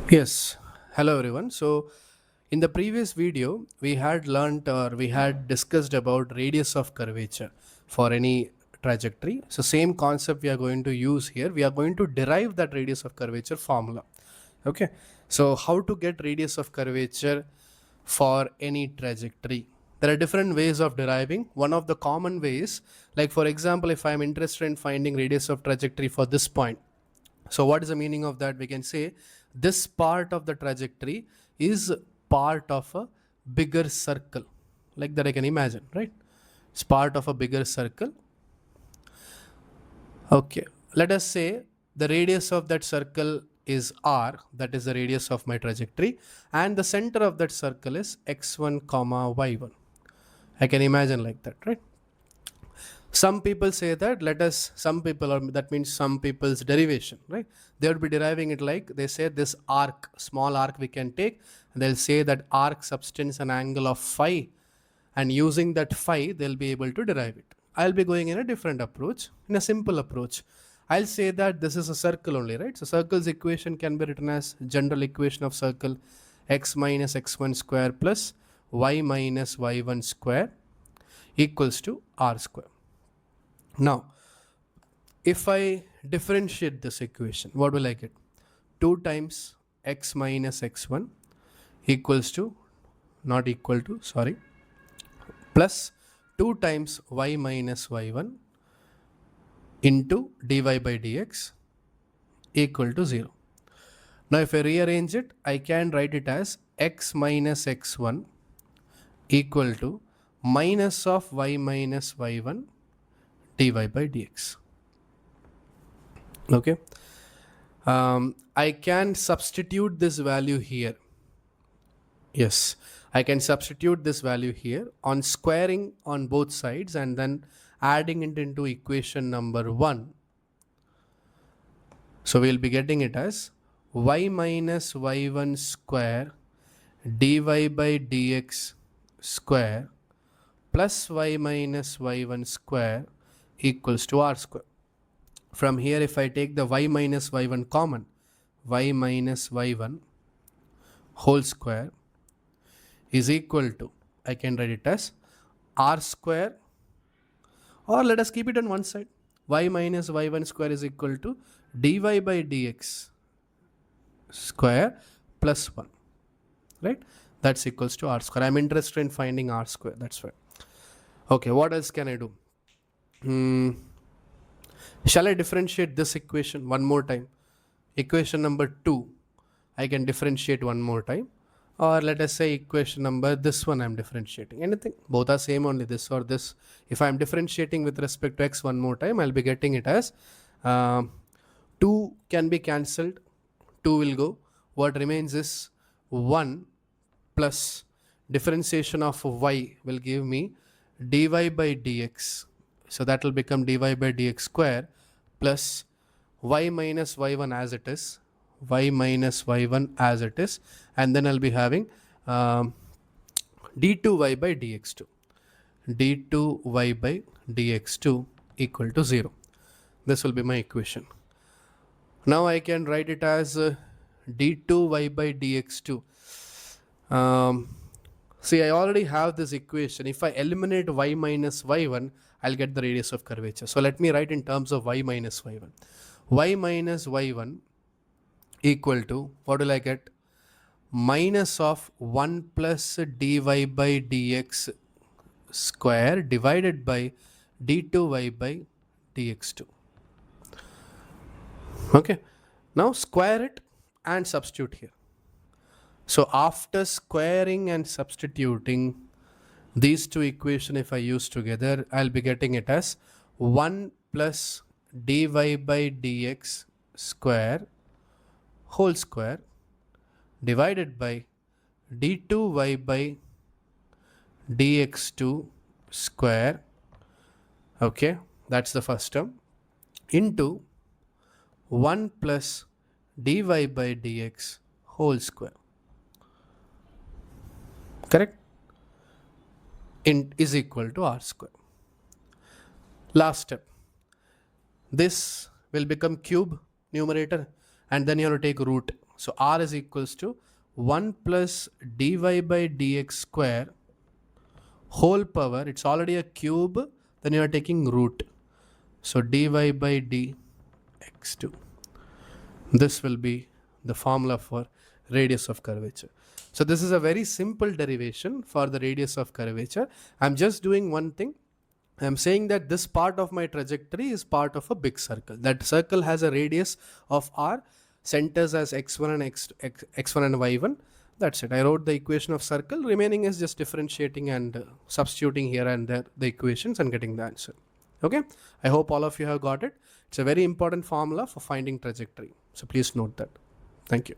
Yes, hello everyone. So, in the previous video, we had learned or we had discussed about radius of curvature for any trajectory. So, same concept we are going to use here. We are going to derive that radius of curvature formula. Okay, so how to get radius of curvature for any trajectory? There are different ways of deriving. One of the common ways, like for example, if I am interested in finding radius of trajectory for this point, so what is the meaning of that? We can say this part of the trajectory is part of a bigger circle, like that I can imagine, right? It's part of a bigger circle. Okay, let us say the radius of that circle is r, that is the radius of my trajectory, and the center of that circle is x1 comma y1. I can imagine like that, right? Some people say that, let us, some people, or that means some people's derivation, right? They would be deriving it like, they say this arc, small arc we can take, and they'll say that arc subtends an angle of phi, and using that phi they'll be able to derive it. I'll be going in a different approach, in a simple approach. I'll say that this is a circle only, right? So circle's equation can be written as general equation of circle, x minus x1 square plus y minus y1 square equals to r square. Now, if I differentiate this equation, what will I get? 2 times x minus x1 equals to, not equal to, sorry, plus 2 times y minus y1 into dy by dx equal to 0. Now, if I rearrange it, I can write it as x minus x1 equal to minus of y minus y1 dy by dx. Okay. I can substitute this value here. Yes, I can substitute this value here on squaring on both sides and then adding it into equation number 1. So we'll be getting it as y minus y1 square dy by dx square plus y minus y1 square equals to r square. From here, if I take the y minus y1 common, y minus y1 whole square is equal to, I can write it as r square, or let us keep it on one side, y minus y1 square is equal to dy by dx square plus 1, right? That's equals to r square. I'm interested in finding r square, that's why. Okay, what else can I do? Shall I differentiate this equation one more time? Equation number 2, I can differentiate one more time. Or let us say equation number, this one I'm differentiating. Anything, both are same only, this or this. If I'm differentiating with respect to x one more time, I'll be getting it as 2 can be cancelled, 2 will go. What remains is 1 plus differentiation of y will give me dy by dx. So that will become dy by dx square plus y minus y1 as it is, y minus y1 as it is, and then I'll be having d2y by dx2, d2y by dx2 equal to 0. This will be my equation. Now I can write it as d2y by dx2. See, I already have this equation. If I eliminate y minus y1, I'll get the radius of curvature. So let me write in terms of y minus y1. Y minus y1 equal to, what will I get? Minus of 1 plus dy by dx square divided by d2y by dx2. Okay, now square it and substitute here. So after squaring and substituting these two equations, if I use together, I'll be getting it as 1 plus dy by dx square whole square divided by d2y by dx2 square, okay, that's the first term, into 1 plus dy by dx whole square. Correct? Is equal to r square. Last step. This will become cube numerator, and then you have to take root. So r is equals to 1 plus dy by dx square whole power. It's already a cube, then you are taking root. So dy by dx2. This will be the formula for radius of curvature. So this is a very simple derivation for the radius of curvature. I'm just doing one thing. I'm saying that this part of my trajectory is part of a big circle. That circle has a radius of r, centers as x1 and x1 and y1. That's it. I wrote the equation of circle. Remaining is just differentiating and substituting here and there the equations and getting the answer. Okay. I hope all of you have got it. It's a very important formula for finding trajectory. So please note that. Thank you.